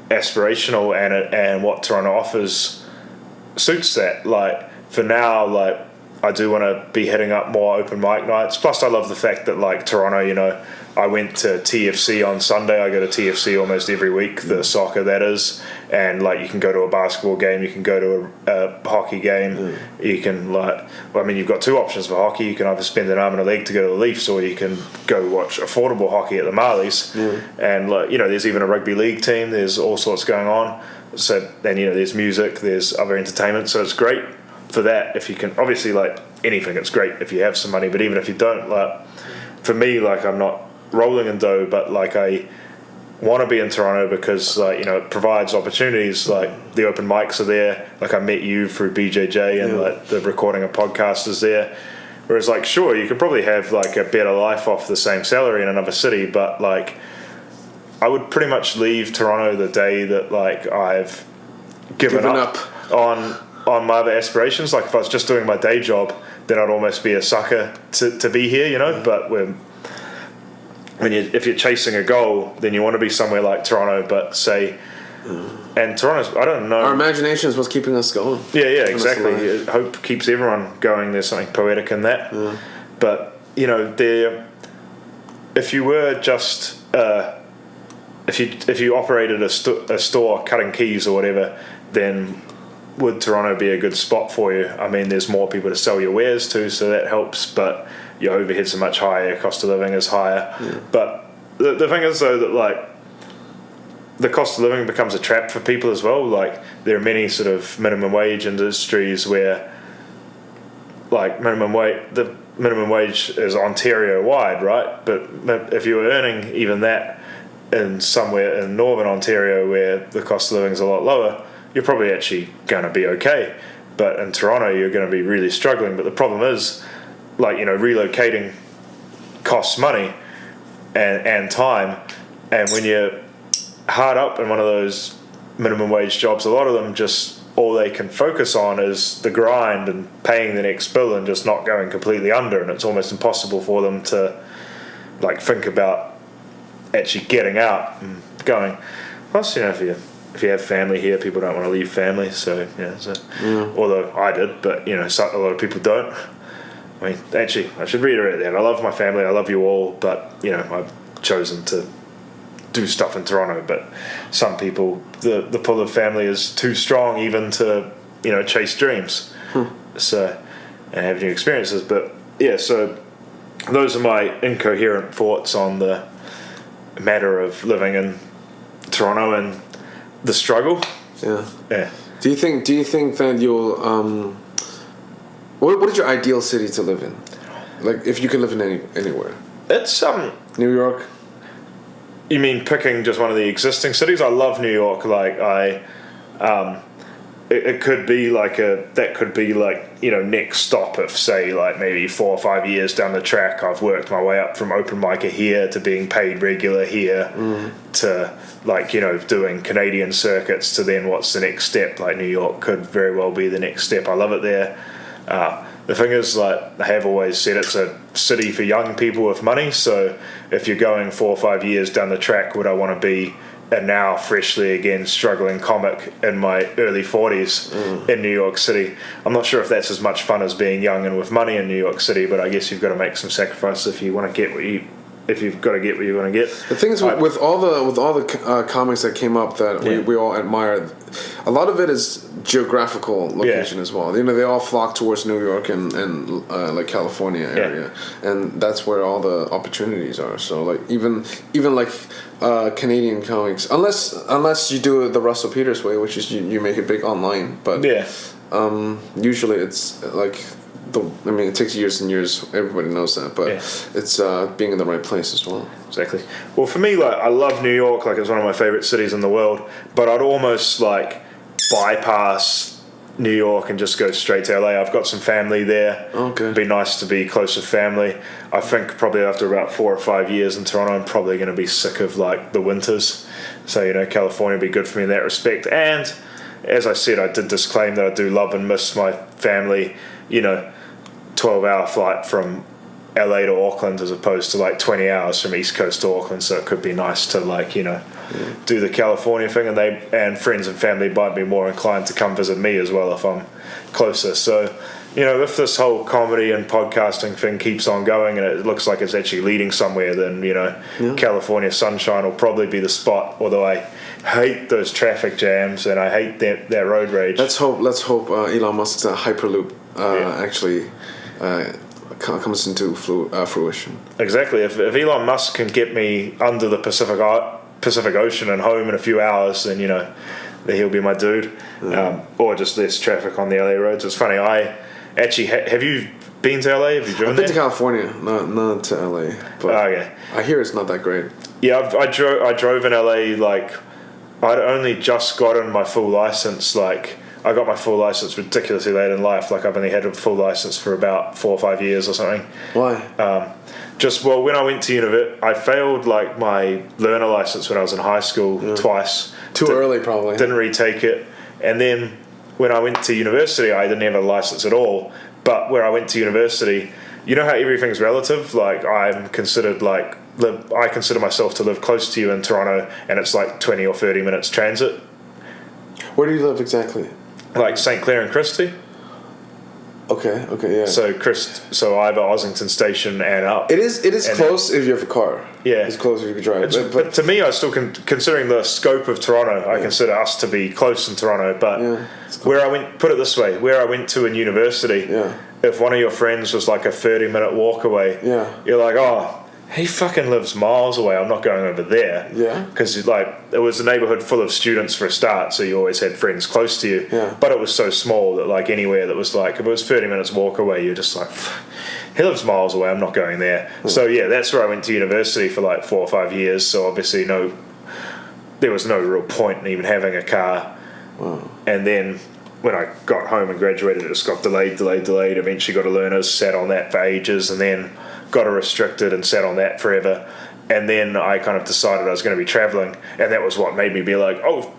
aspirational, and what Toronto offers suits that. Like for now, like I do want to be hitting up more open mic nights. Plus, I love the fact that like Toronto, you know, I went to TFC on Sunday. I go to TFC almost every week, the soccer that is, and like you can go to a basketball game, you can go to a hockey game, you can you've got two options for hockey. You can either spend an arm and a leg to go to the Leafs, or you can go watch affordable hockey at the Marlies. And like, you know, there's even a rugby league team. There's all sorts going on. So then, you know, there's music, there's other entertainment. So it's great for that. If you can, obviously, like anything, it's great if you have some money. But even if you don't, like for me, like I'm not rolling in dough, but like I want to be in Toronto because, like, you know, it provides opportunities. Like the open mics are there. Like I met you through BJJ, and like the recording of podcasts is there. Whereas, like, sure, you could probably have like a better life off the same salary in another city, but like I would pretty much leave Toronto the day that like I've given up on my other aspirations. Like if I was just doing my day job, then I'd almost be a sucker to be here, you know. But if you're chasing a goal, then you want to be somewhere like Toronto. But say, and Toronto's, I don't know. Our imagination is what's keeping us going. Yeah, exactly. Hope keeps everyone going. There's something poetic in that. But you know, if you were just if you operated a store cutting keys or whatever, then would Toronto be a good spot for you? I mean, there's more people to sell your wares to, so that helps, but your overheads are much higher, cost of living is higher. But the thing is, though, that like the cost of living becomes a trap for people as well. Like there are many sort of minimum wage industries where like the minimum wage is Ontario wide, right? But if you were earning even that in somewhere in northern Ontario where the cost of living is a lot lower, you're probably actually going to be okay. But in Toronto, you're going to be really struggling. But the problem is, like, you know, relocating costs money and time. And when you're hard up in one of those minimum wage jobs, a lot of them just all they can focus on is the grind and paying the next bill and just not going completely under, and it's almost impossible for them to like think about actually getting out and going. Plus, if you have family here, people don't want to leave family, so although I did, but a lot of people don't. I mean, actually, I should reiterate that I love my family, I love you all, but I've chosen to do stuff in Toronto. But some people, the pull of family is too strong even to chase dreams, so and have new experiences. But so those are my incoherent thoughts on the matter of living in Toronto and the struggle. Yeah. Do you think that you'll what is your ideal city to live in? Like, if you could live in anywhere? It's New York. You mean picking just one of the existing cities? I love New York. Like it could be like next stop if, say, like maybe 4 or 5 years down the track, I've worked my way up from open micer here to being paid regular here to doing Canadian circuits to then what's the next step. Like New York could very well be the next step. I love it there. The thing is, like I have always said, it's a city for young people with money. So if you're going 4 or 5 years down the track, would I want to be a now freshly again struggling comic in my early 40s in New York City? I'm not sure if that's as much fun as being young and with money in New York City, but I guess you've got to make some sacrifices if you want to get if you've got to get what you want to get. The thing is, with all the comics that came up that we all admire, a lot of it is geographical location as well. They all flock towards New York and like California area, and that's where all the opportunities are. So like even like Canadian comics, unless you do it the Russell Peters way, which is you make it big online, but usually it's like. It takes years and years. Everybody knows that, but it's being in the right place as well. Exactly. Well, for me, like I love New York. Like it's one of my favorite cities in the world. But I'd almost like bypass New York and just go straight to LA. I've got some family there. Okay. It'd be nice to be close with family. I think probably after about 4 or 5 years in Toronto, I'm probably going to be sick of like the winters. So California would be good for me in that respect. And as I said, I did disclaim that I do love and miss my family. 12-hour flight from LA to Auckland as opposed to like 20 hours from East Coast to Auckland, so it could be nice to like do the California thing, and friends and family might be more inclined to come visit me as well if I'm closer. So if this whole comedy and podcasting thing keeps on going and it looks like it's actually leading somewhere, then California sunshine will probably be the spot, although I hate those traffic jams and I hate that road rage. Let's hope Elon Musk's Hyperloop actually comes into fruition. Exactly. If Elon Musk can get me under the Pacific Ocean and home in a few hours, then then he'll be my dude. Or just less traffic on the LA roads. It's funny. I actually have you been to LA? Have you driven? I've been to California, not to LA. But I hear it's not that great. Yeah, I drove in LA. Like I'd only just gotten my full license. Like I got my full license ridiculously late in life. Like I've only had a full license for about 4 or 5 years or something. Why? When I went to university, I failed like my learner license when I was in high school twice. Too early, probably. Didn't retake it, and then when I went to university, I didn't have a license at all. But where I went to university, how everything's relative. Like I'm considered I consider myself to live close to you in Toronto, and it's like 20 or 30 minutes transit. Where do you live exactly? Like St. Clair and Christie. Okay, yeah. So either Ossington Station and up. It is close if you have a car. Yeah. It's close if you can drive. But to me, I still considering the scope of Toronto, I consider us to be close in Toronto. But where I went, put it this way, where I went to in university, if one of your friends was like a 30-minute walk away, you're like, oh, he fucking lives miles away. I'm not going over there. Yeah. Because it was a neighborhood full of students for a start, so you always had friends close to you. Yeah. But it was so small that like anywhere that was like, if it was 30 minutes walk away, you're just like, he lives miles away. I'm not going there. So that's where I went to university for like 4 or 5 years. So obviously there was no real point in even having a car. Wow. And then when I got home and graduated, it just got delayed. Eventually got a learner's, sat on that for ages, and then got a restricted and sat on that forever. And then I kind of decided I was going to be traveling, and that was what made me be like, oh,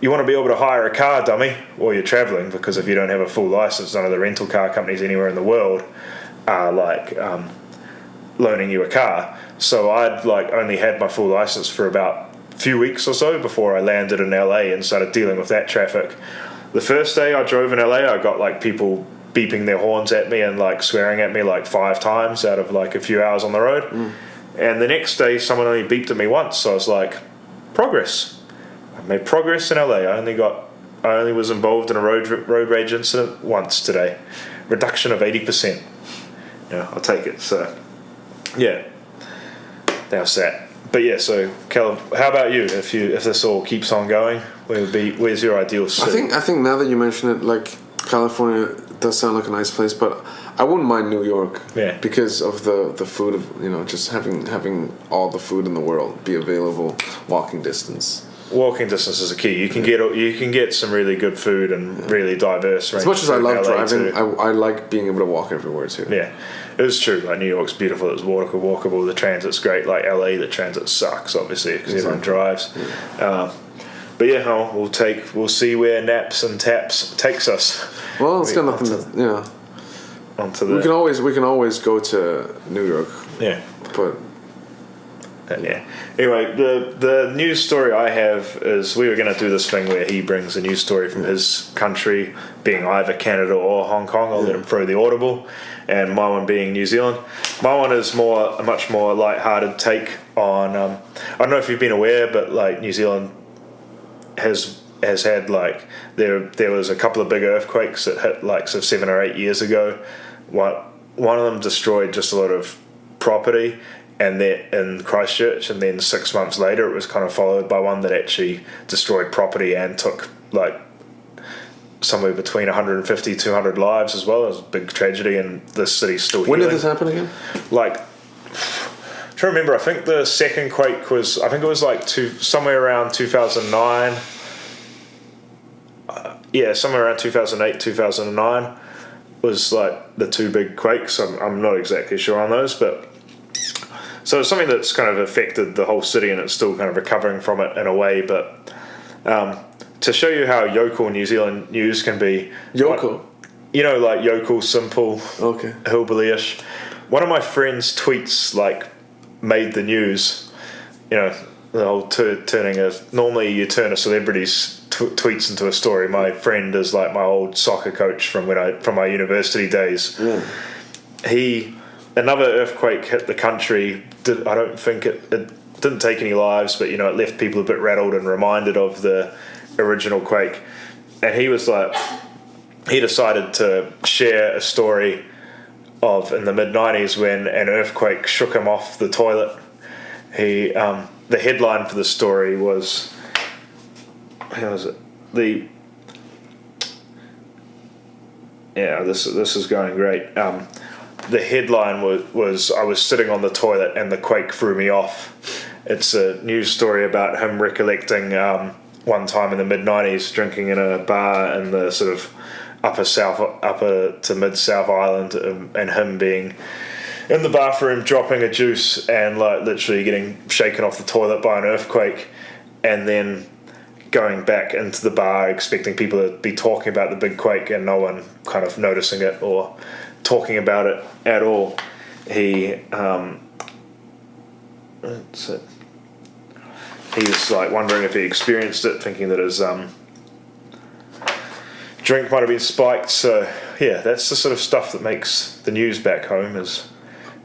you want to be able to hire a car, dummy, while you're traveling, because if you don't have a full license, none of the rental car companies anywhere in the world are like loaning you a car. So I'd like only had my full license for about a few weeks or so before I landed in LA and started dealing with that traffic. The first day I drove in LA, I got like people beeping their horns at me and like swearing at me like 5 times out of like a few hours on the road. And the next day someone only beeped at me once, so I was like, progress. I made progress in LA. I only was involved in a road rage incident once today. Reduction of 80%. Yeah, I'll take it. So yeah, that's that. But yeah, so Callum, how about you? If this all keeps on going, where's your ideal city? I think now that you mention it, like California does sound like a nice place, but I wouldn't mind New York. Yeah. Because of the food of just having all the food in the world be available, walking distance. Walking distance is a key. You can get some really good food and really diverse. As much as I love LA driving, I like being able to walk everywhere too. Yeah, it is true. Like New York's beautiful. It's walkable. The transit's great. Like LA, the transit sucks obviously because everyone drives. Yeah. But yeah, we'll see where naps and taps takes us. Well, it's got nothing to onto the. We can always go to New York. Yeah, but. Yeah. Anyway, the news story I have is we were going to do this thing where he brings a news story from his country, being either Canada or Hong Kong. I'll let him throw the audible, and my one being New Zealand. My one is a much more light-hearted take on. I don't know if you've been aware, but like New Zealand has had like there was a couple of big earthquakes that hit like 7 or 8 years ago. One of them destroyed just a lot of property. And that in Christchurch, and then 6 months later it was kind of followed by one that actually destroyed property and took like somewhere between 150 200 lives as well. It was a big tragedy, and this city's still when healing. did this happen again? Like, I'm trying to remember, I think the second quake was, I think it was like somewhere around 2009. Somewhere around 2008 2009 was like the two big quakes. I'm not exactly sure on those, but so it's something that's kind of affected the whole city, and it's still kind of recovering from it in a way. But to show you how yokel New Zealand news can be, yokel, like yokel, simple, okay, hillbilly-ish. One of my friends' tweets like made the news. The whole turning normally you turn a celebrity's tweets into a story. My friend is like my old soccer coach from my university days. Another earthquake hit the country. I don't think it didn't take any lives, but it left people a bit rattled and reminded of the original quake. And he was like, he decided to share a story of in the mid-90s when an earthquake shook him off the toilet. The headline for the story was, how was it? This is going great. The headline was I was sitting on the toilet and the quake threw me off. It's a news story about him recollecting one time in the mid-90s drinking in a bar in the sort of upper to mid-south island, and him being in the bathroom dropping a juice and like literally getting shaken off the toilet by an earthquake, and then going back into the bar expecting people to be talking about the big quake and no one kind of noticing it or talking about it at all. He was like wondering if he experienced it, thinking that his drink might have been spiked. So yeah, that's the sort of stuff that makes the news back home, is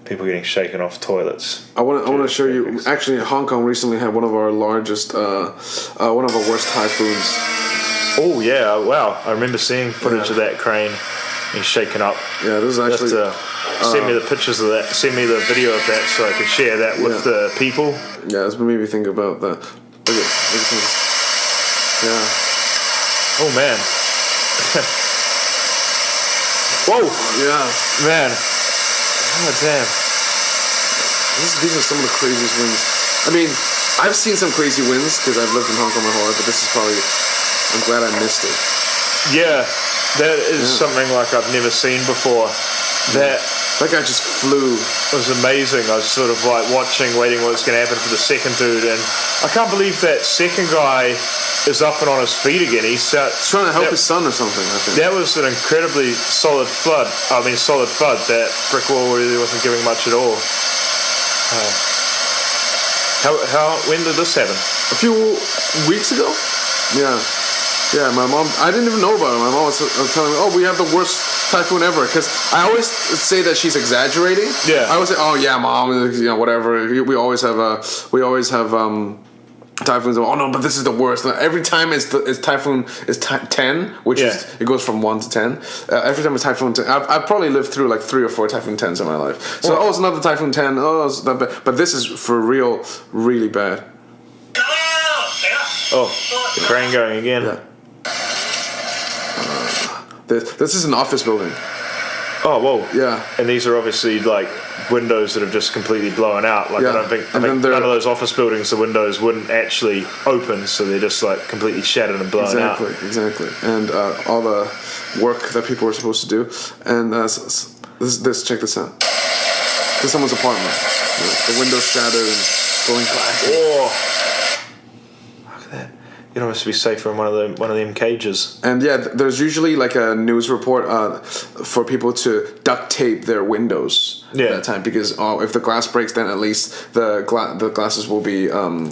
people getting shaken off toilets. I want to show you. Actually, Hong Kong recently had one of our largest, one of our worst typhoons. Oh yeah! Wow, I remember seeing footage of that crane being shaken up. Yeah, this is actually. Send me the pictures of that. Send me the video of that so I could share that with the people. Yeah, this made me think about that. Look at this. Yeah. Oh man. Whoa. Yeah. Man. Oh damn. These are some of the craziest winds. I mean, I've seen some crazy winds because I've lived in Hong Kong my whole life, but this is probably. I'm glad I missed it. Yeah, that is something like I've never seen before. That That guy just flew. It was amazing. I was sort of like watching, waiting what was going to happen for the second dude, and I can't believe that second guy is up and on his feet again. He's trying to help his son or something, I think. That was an incredibly solid flood. That brick wall really wasn't giving much at all. When did this happen? A few weeks ago? Yeah. Yeah, my mom, I didn't even know about it. My mom was telling me, oh, we have the worst typhoon ever. Because I always say that she's exaggerating. Yeah. I always say, oh, yeah, mom, whatever. We always have typhoons. Oh, no, but this is the worst. Every time it's typhoon is 10, which is, it goes from 1 to 10. Every time it's typhoon 10, I've probably lived through like 3 or 4 typhoon 10s in my life. So, it's another typhoon 10. Oh, it's not bad. But this is for real, really bad. Oh, the crane going again. Yeah. This is an office building. Oh, whoa. Yeah. And these are obviously like windows that have just completely blown out. Like, I don't think none of those office buildings, the windows wouldn't actually open, so they're just like completely shattered and blown out. Exactly. And all the work that people were supposed to do. And check this out. This is someone's apartment. The windows shattered and blowing glass. Oh. Look at that. You'd almost be safer in one of them cages. And there's usually like a news report for people to duct tape their windows at that time, because if the glass breaks, then at least the glasses will be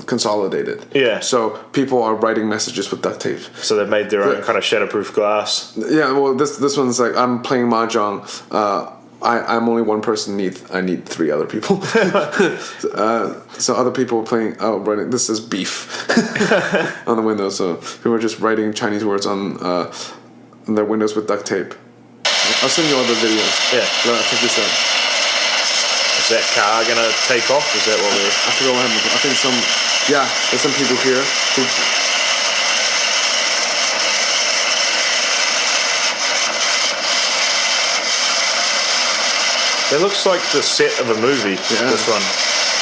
consolidated. Yeah. So people are writing messages with duct tape. So they've made their own kind of shatterproof glass. Yeah. Well, this one's like, I'm playing mahjong. I'm only one person. I need 3 other people. So other people are playing. Writing. This is beef on the window. So people are just writing Chinese words on their windows with duct tape. I'll send you all the videos. Yeah. Check this out. Is that car gonna take off? Is that what we're? I forgot what happened. I think there's some people here who. It looks like the set of a movie. Yeah. This one,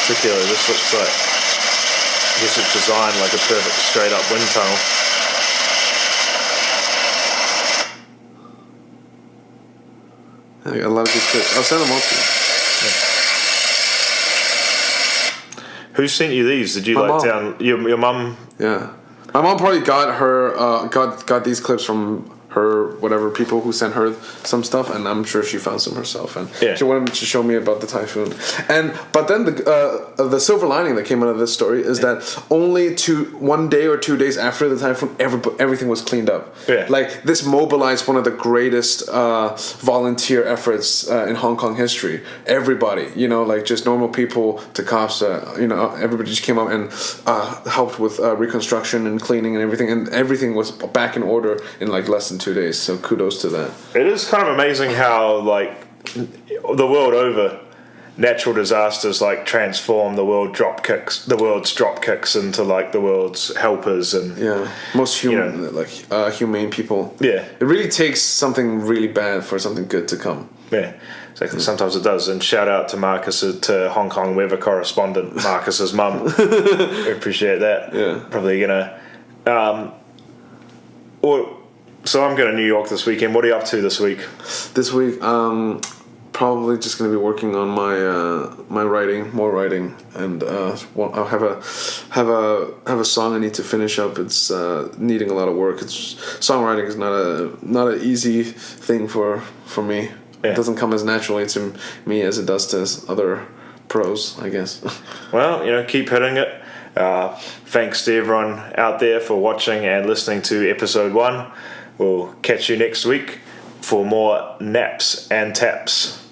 particularly. This looks like, I guess it's designed like a perfect straight up wind tunnel. I got a lot of good clips. I'll send them all to you. Yeah. Who sent you these? Did you down your mum? Yeah, my mom probably got her got these clips from her people who sent her some stuff, and I'm sure she found some herself, and she wanted to show me about the typhoon. But then the silver lining that came out of this story is that only 1 day or 2 days after the typhoon, everything was cleaned up. Yeah. Like, this mobilized one of the greatest volunteer efforts in Hong Kong history. Everybody, like just normal people to cops, everybody just came up and helped with reconstruction and cleaning and everything was back in order in like less than 2 days, so kudos to that. It is kind of amazing how, like, the world over, natural disasters like transform the world's drop kicks into like the world's helpers and most humane people. Yeah, it really takes something really bad for something good to come. Yeah, exactly. Sometimes it does. And shout out to to Hong Kong weather correspondent Marcus's mum. We appreciate that. Yeah, probably gonna. So I'm going to New York this weekend. What are you up to this week? This week, probably just going to be working on my more writing, and I'll have a song I need to finish up. It's needing a lot of work. Songwriting is not an easy thing for me. Yeah. It doesn't come as naturally to me as it does to other pros, I guess. Well, keep hitting it. Thanks to everyone out there for watching and listening to episode 1. We'll catch you next week for more naps and taps.